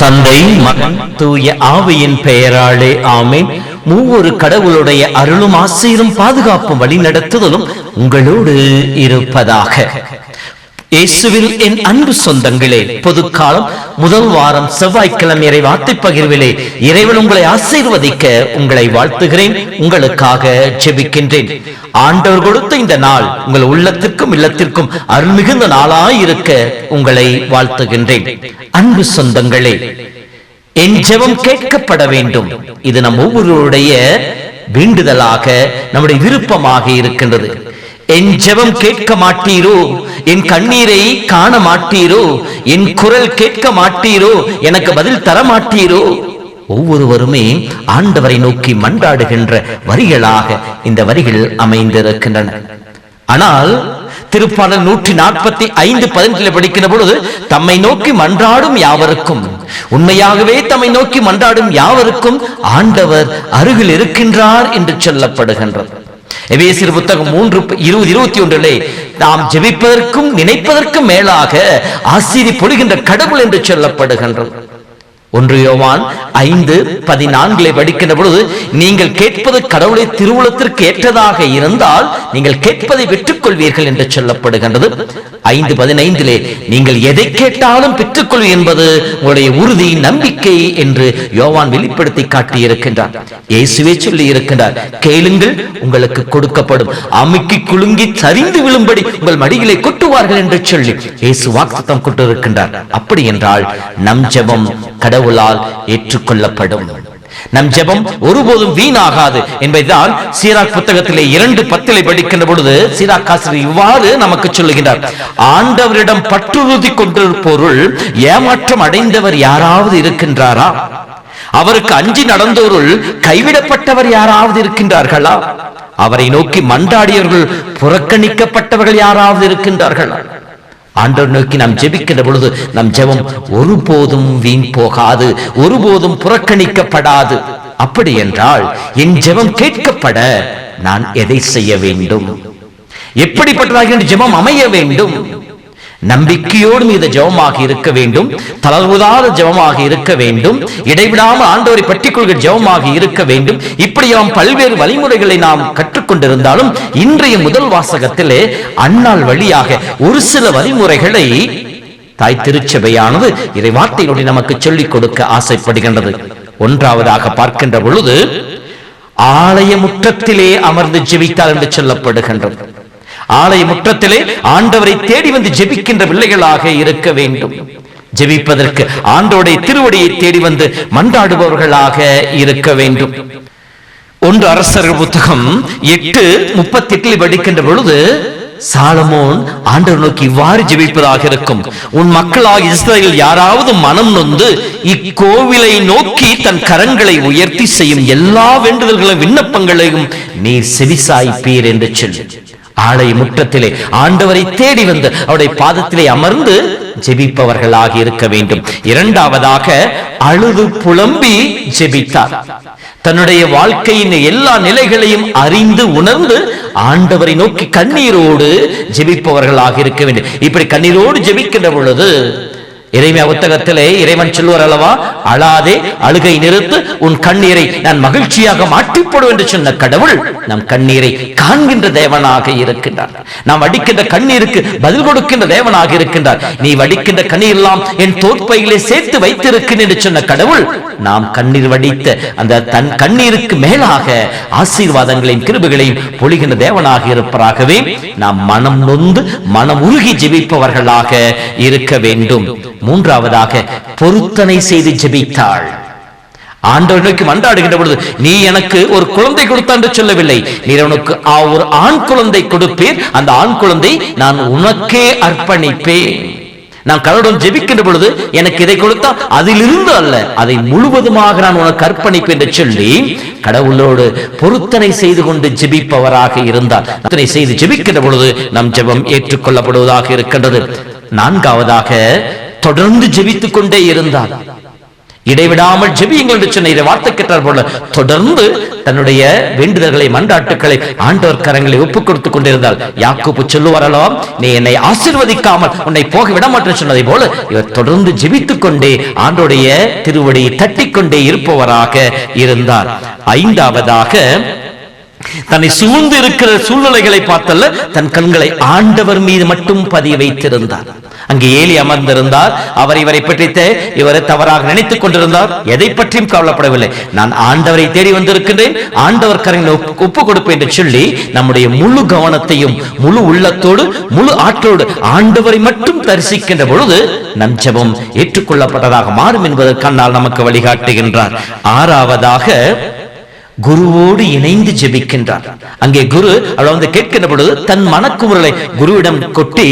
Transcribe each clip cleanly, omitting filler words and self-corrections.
தந்தை, மகன், தூய ஆவியின் பெயராலே ஆமென். மூவொரு கடவுளுடைய அருளும் ஆசீரும் பாதுகாப்பும் வழி நடத்துதலும் உங்களோடு இருப்பதாக. இயேசுவில் என் அன்பு சொந்தங்களே, பொதுக்காலம் முதல் வாரம் செவ்வாய்க்கிழமை இறை வார்த்தை பகிர்விலே இறைவன் உங்களை ஆசீர்வதிக்க உங்களை வாழ்த்துகிறேன், உங்களுக்காக ஜெபிக்கின்றேன். ஆண்டவர் கொடுத்த இந்த நாள் உங்கள் உள்ளத்திற்கும் இல்லத்திற்கும் அருள் மிகுந்த நாளாயிருக்க உங்களை வாழ்த்துகின்றேன். அன்பு சொந்தங்களே, என் ஜெபம் கேட்கப்பட வேண்டும். இது நம் ஒவ்வொருடைய வேண்டுதலாக, நம்முடைய விருப்பமாக இருக்கின்றது. என் ஜெபம் கேட்க மாட்டீரோ, என் கண்ணீரை காண மாட்டீரோ, என் குரல் கேட்க மாட்டீரோ, எனக்கு பதில் தர மாட்டீரோ. ஒவ்வொருவருமே ஆண்டவரை நோக்கி மன்றாடுகின்ற வரிகளாக இந்த வரிகள் அமைந்திருக்கின்றன. ஆனால் திருப்பாடல் 145:18 படிக்கிற பொழுது, தம்மை நோக்கி மன்றாடும் யாவருக்கும், உண்மையாகவே தம்மை நோக்கி மன்றாடும் யாவருக்கும் ஆண்டவர் அருகில் இருக்கின்றார் என்று சொல்லப்படுகின்றது. எபேசியர் புத்தகம் 3:20-21 நாம் ஜெபிப்பதற்கும் நினைப்பதற்கும் மேலாக ஆசீர்வதி பொழிகின்ற கடவுள் என்று சொல்லப்படுகின்றது. 1 யோவான் 5:14 படிக்கின்ற பொழுது, நீங்கள் கேட்பது கடவுளை திருவுளத்திற்கு ஏற்றதாக இருந்தால் நீங்கள் கேட்பதை பெற்றுக்கொள்வீர்கள் என்று சொல்லப்படுகின்றது. 5:15 நீங்கள் எதை கேட்டாலும் பெற்றுக்கொள்வீர்கள் என்பது உங்களுடைய உறுதி, நம்பிக்கை என்று யோவான் வெளிப்படுத்தி காட்டியிருக்கின்றார். இயேசுவே சொல்லி இருக்கின்றார், கேளுங்கள் உங்களுக்கு கொடுக்கப்படும், அமுக்கி குலுங்கி சரிந்து விழும்படி உங்கள் மடிகளை கொட்டுவார்கள் என்று சொல்லி இயேசு வாக்குத்தத்தம் கொண்டிருக்கின்றார். அப்படி என்றால் நம் ஜெபம் கடவுளால் ஏற்றுக்கொள்ளப்படும். நம் ஜெபம் ஒருபோதும் வீணாகாது என்பதுதான் சீராக் புத்தகத்திலே 2:10 படிக்கின்ற பொழுது சீராக் ஆசிரியர் இவ்வாறு நமக்கு சொல்லுகின்றார், ஆண்டவரிடம் பற்றுறுதி கொண்டிருப்போருள் ஏமாற்றம் அடைந்தவர் யாராவது இருக்கின்றாரா? அவருக்கு அஞ்சி நடந்தோருள் கைவிடப்பட்டவர் யாராவது இருக்கின்றார்களா? அவரை நோக்கி மன்றாடியவர்கள் புறக்கணிக்கப்பட்டவர்கள் யாராவது இருக்கின்றார்களா? ஆண்டவர் நோக்கி நாம் ஜெபிக்கின்ற பொழுது நம் ஜெபம் ஒருபோதும் வீண் போகாது, ஒருபோதும் புறக்கணிக்கப்படாது. அப்படி என்றால் என் ஜெபம் கேட்கப்பட நான் எதை செய்ய வேண்டும்? எப்படிப்பட்டதாக ஜெபம் அமைய வேண்டும்? நம்பிக்கையோடு இந்த ஜெபமாக இருக்க வேண்டும், தளர்வுதாத ஜெபமாக இருக்க வேண்டும், இடைவிடாமல் ஆண்டவரை பற்றிக் கொள்கிற ஜெபமாக இருக்க வேண்டும். இப்படி பல்வேறு வழிமுறைகளை நாம் கற்றுக்கொண்டிருந்தாலும் இன்றைய முதல் வாசகத்திலே அன்னாள் வழியாக ஒரு சில வழிமுறைகளை தாய் திருச்சபையானது இறை வார்த்தையோடு நமக்கு சொல்லிக் கொடுக்க ஆசைப்படுகின்றது. ஒன்றாவதாக பார்க்கின்ற பொழுது, ஆலய முற்றத்திலே அமர்ந்து ஜெபித்தார் என்று சொல்லப்படுகின்றது. ஆலய முற்றத்திலே ஆண்டவரை தேடி வந்து ஜெபிக்கின்ற பிள்ளைகளாக இருக்க வேண்டும். ஜெபிப்பதற்கு ஆண்டவருடைய திருவடியை தேடி வந்து மன்றாடுபவர்களாக இருக்க வேண்டும். 1 அரசர்கள் புத்தகம் 8:38 படிக்கின்ற பொழுது சாலமோன் ஆண்டவர் நோக்கி இவ்வாறு ஜெபிப்பதாக இருக்கும், உன் மக்களாக இஸ்ரவேல் யாராவது மனம் நொந்து இக்கோவிலை நோக்கி தன் கரங்களை உயர்த்தி செய்யும் எல்லா வேண்டுதல்களும் விண்ணப்பங்களையும் நீர் செவிசாய்ப்பீர் என்று சொல்லி ஆலய முற்றத்திலே ஆண்டவரை தேடி வந்து அவருடைய பாதத்திலே அமர்ந்து ஜெபிப்பவர்களாக இருக்க வேண்டும். இரண்டாவதாக அழுது புலம்பி ஜெபித்தார். தன்னுடைய வாழ்க்கையின் எல்லா நிலைகளையும் அறிந்து உணர்ந்து ஆண்டவரை நோக்கி கண்ணீரோடு ஜெபிப்பவர்களாக இருக்க வேண்டும். இப்படி கண்ணீரோடு ஜெபிக்கின்ற பொழுது இறைமையா புத்தகத்திலே இறைவன் சொல்லுவார் அல்லவா, அழாதே, அழுகை நிறுத்து, உன் கண்ணீரை நான் மகிழ்ச்சியாக மாற்றிப்போடும் என்று சொன்ன கடவுள் நம் கண்ணீரை காண்கின்ற தேவனாக இருக்கின்றார். நாம் வடிக்கின்ற கண்ணீருக்கு பதில் கொடுக்கின்ற தேவனாக இருக்கின்றார். நீ வடிக்கின்ற கண்ணீர் எல்லாம் என் தோற்பையிலே சேர்த்து வைத்திருக்கிறேன் என்று சொன்ன கடவுள் நாம் கண்ணீர் வடித்த அந்த தன் கண்ணீருக்கு மேலாக ஆசீர்வாதங்களையும் கிருபைகளையும் பொழிகின்ற தேவனாக இருப்பதாகவே நாம் மனம் நொந்து மனம் உருகி ஜெபிப்பவர்களாக இருக்க வேண்டும். மூன்றாவதாக பொருத்தனை செய்து ஜெபித்தாள். ஆண்டவனுக்கு மன்றாடுகின்ற பொழுது, நீ எனக்கு ஒரு குழந்தை கொடுத்தான் என்று சொல்லவில்லை, நீ உனக்கு ஒரு ஆண் குழந்தை கொடுப்பீர், அந்த ஆண் குழந்தை நான் உனக்கே அர்ப்பணிப்பேன். நான் கடவுளுடன் ஜெபிக்கின்ற பொழுது எனக்கு இதை கொடுத்தா அதிலிருந்து அல்ல, அதை முழுவதுமாக நான் உனக்கு அர்ப்பணிப்பேன் என்று சொல்லி கடவுளோடு பொருத்தனை செய்து கொண்டு ஜெபிப்பவராக இருந்தார். பொருத்தனை செய்து ஜெபிக்கின்ற பொழுது நம் ஜெபம் ஏற்றுக்கொள்ளப்படுவதாக இருக்கின்றது. நான்காவதாக தொடர்ந்து ஜெபித்துக் கொண்டே இருந்தார். இடைவிடாமல் ஜெபியுங்கள் என்று சொன்ன இதை வார்த்தை கேட்டார் போல தொடர்ந்து தன்னுடைய வேண்டுதல்களை மன்றாட்டுக்களை ஆண்டவர் கரங்களை ஒப்புக் கொடுத்துக் கொண்டிருந்தால் யாக்கோபு சொல்லுவாரலாம், நீ என்னை ஆசீர்வதிக்காமல் உன்னை போக விட மாட்டேன் சொன்னதை போல இவர் தொடர்ந்து ஜெபித்துக் கொண்டே ஆண்டோடைய திருவடியை தட்டிக்கொண்டே இருப்பவராக இருந்தார். ஐந்தாவதாக தன்னை சூழ்ந்து இருக்கிற சூழ்நிலைகளை பார்த்தல்ல, தன் கண்களை ஆண்டவர் மீது மட்டும் பதிய வைத்திருந்தார். அங்கே ஏலி அமர்ந்திருந்தார். அவர் இவரை பற்றி இவரை தவறாக நினைத்துக் கொண்டிருந்தார். எதை பற்றியும் கவலைப்படவில்லை. நான் ஆண்டவரை தேடி வந்திருக்கின்றேன், ஆண்டவர் கரங்களை ஒப்பு கொடுப்பேன் என்று சொல்லி நம்முடைய முழு கவனத்தையும் முழு உள்ளத்தோடு முழு ஆற்றோடு ஆண்டவரை மட்டும் தரிசிக்கின்ற பொழுது நம் ஜெபம் ஏற்றுக்கொள்ளப்பட்டதாக மாறும் என்பதற்கான நமக்கு வழிகாட்டுகின்றார். ஆறாவதாக குருவோடு இணைந்து ஜெபிக்கின்றார். அங்கே குரு அவளை வந்து கேட்கின்ற பொழுது தன் மனக்குமுறலை குருவிடம் கொட்டி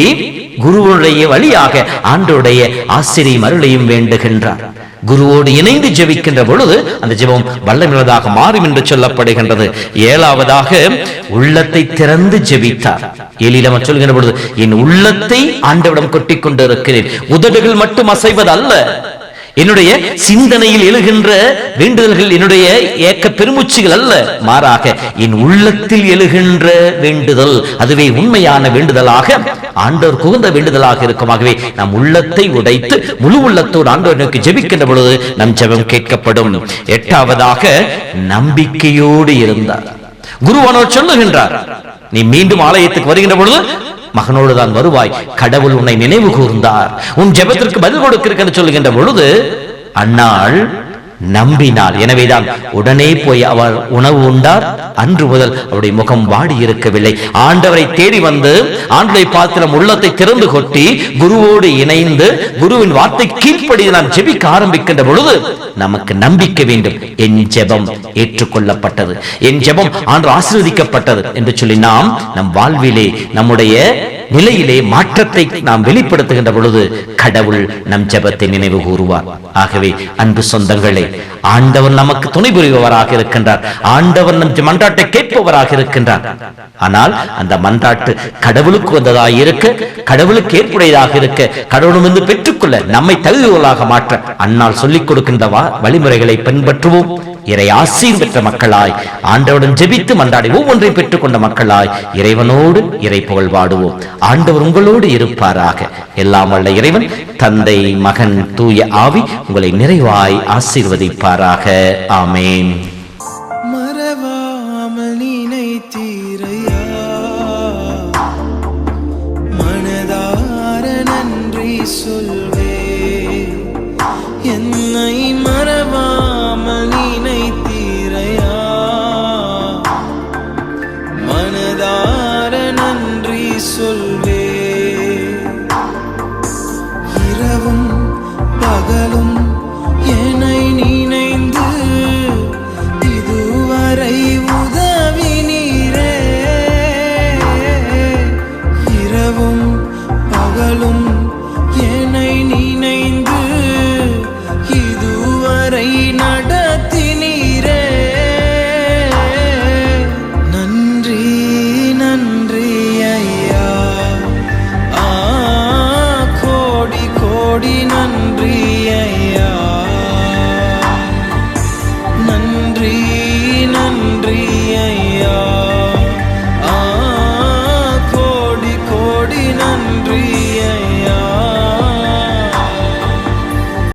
குருவுடைய வழியாக ஆண்டோடைய ஆசிரியம் அருளையும் வேண்டுகின்றார். குருவோடு இணைந்து ஜெபிக்கின்ற பொழுது அந்த ஜெபம் வல்லமையுள்ளதாக மாறும் என்று சொல்லப்படுகின்றது. ஏழாவதாக உள்ளத்தை திறந்து ஜெபித்தார். ஏலியிடம் சொல்கின்ற பொழுது என் உள்ளத்தை ஆண்டவரிடம் கொட்டிக் கொண்டு இருக்கிறேன், உதடுகள் மட்டும் அசைவது அல்ல, என்னுடைய சிந்தனையில் எழுகின்ற வேண்டுதல்கள் என்னுடைய ஏக்க பெருமூச்சுகள் அல்ல, மாறாக என் உள்ளத்தில் எழுகின்ற வேண்டுதல் அதுவே உண்மையான வேண்டுதலாக ஆண்டவர் புகுந்த வேண்டுதலாக இருக்கும். ஆகவே நம் உள்ளத்தை உடைத்து முழு உள்ளத்தோடு ஆண்டவருக்கு ஜெபிக்கின்ற பொழுது நம் ஜெபம் கேட்கப்படும். எட்டாவதாக நம்பிக்கையோடு இருந்தார். குருவானவர் சொல்லுகின்றார், நீ மீண்டும் ஆலயத்துக்கு வருகின்ற பொழுது மகனோடு தான் வருவாய், கடவுள் உன்னை நினைவு கூர்ந்தார், உன் ஜெபத்திற்கு பதில் கொடுக்க சொல்லுகின்ற பொழுது அன்னாள் நம்பினாள். எனவேதான் உடனே போய் அவர் உணவு உண்டார். அன்று முதல் அவருடைய முகம் வாடி இருக்கவில்லை. ஆண்டவரை தேடி வந்து ஆண்டவரை பாத்திரம் உள்ளத்தை திறந்து கொட்டி குருவோடு இணைந்து குருவின் வார்த்தை கீழ்ப்படி நாம் ஜெபிக்க ஆரம்பிக்கின்ற பொழுது நமக்கு நம்பிக்கை வேண்டும், என் ஜெபம் ஏற்றுக்கொள்ளப்பட்டது, என் ஜெபம் ஆண்டு ஆசீர்வதிக்கப்பட்டது என்று சொல்லி நாம் நம் வாழ்விலே நம்முடைய நிலையிலே மாற்றத்தை நாம் வெளிப்படுத்துகின்ற பொழுது கடவுள் நம் ஜெபத்தை நினைவு கூறுவார். ஆகவே அன்பு சொந்தங்களே, ஆண்டவர் நமக்கு துணை புரிபவராக இருக்கின்றார், ஆண்டவர் நம் மன்றாட்டை கேட்பவராக இருக்கின்றார். ஆனால் அந்த மன்றாட்டு கடவுளுக்கு வந்ததாக இருக்க, கடவுளுக்கு ஏற்புடையதாக இருக்க, கடவுளிடமிருந்து பெற்றுக்கொள்ள நம்மை தகுதிகளாக மாற்ற அன்னால் சொல்லிக் கொடுக்கின்ற வழிமுறைகளை பின்பற்றுவோம். இறை ஆசீர் பெற்ற மக்களாய் ஆண்டவருடன் ஜெபித்து மன்றாடி ஒவ்வொன்றை பெற்றுக் கொண்ட மக்களாய் இறைவனோடு இறை புகழ் பாடுவோம். ஆண்டவர் உங்களோடு இருப்பாராக. எல்லாம் வல்ல இறைவன் தந்தை மகன் தூய ஆவி உங்களை நிறைவாய் ஆசீர்வதிப்பாராக. ஆமேன். மறவாமல் நினைத்தீரையா, மனதார நன்றி சொல்வே, என்னை மறவாமல் நினைத்தீரையா, மனதார நன்றி சொல்வே. இரவும் பகலும் என்னை நினைந்து இதுவரை உதவினீரே, இரவும் பகலும் என்னை நினைந்து இதுவரை நடத்தினீரே. நன்றி நன்றி ஐயா, கோடி கோடி நன்றி ஐயா, நன்றி நன்றி ஐயா, கோடி கோடி நன்றி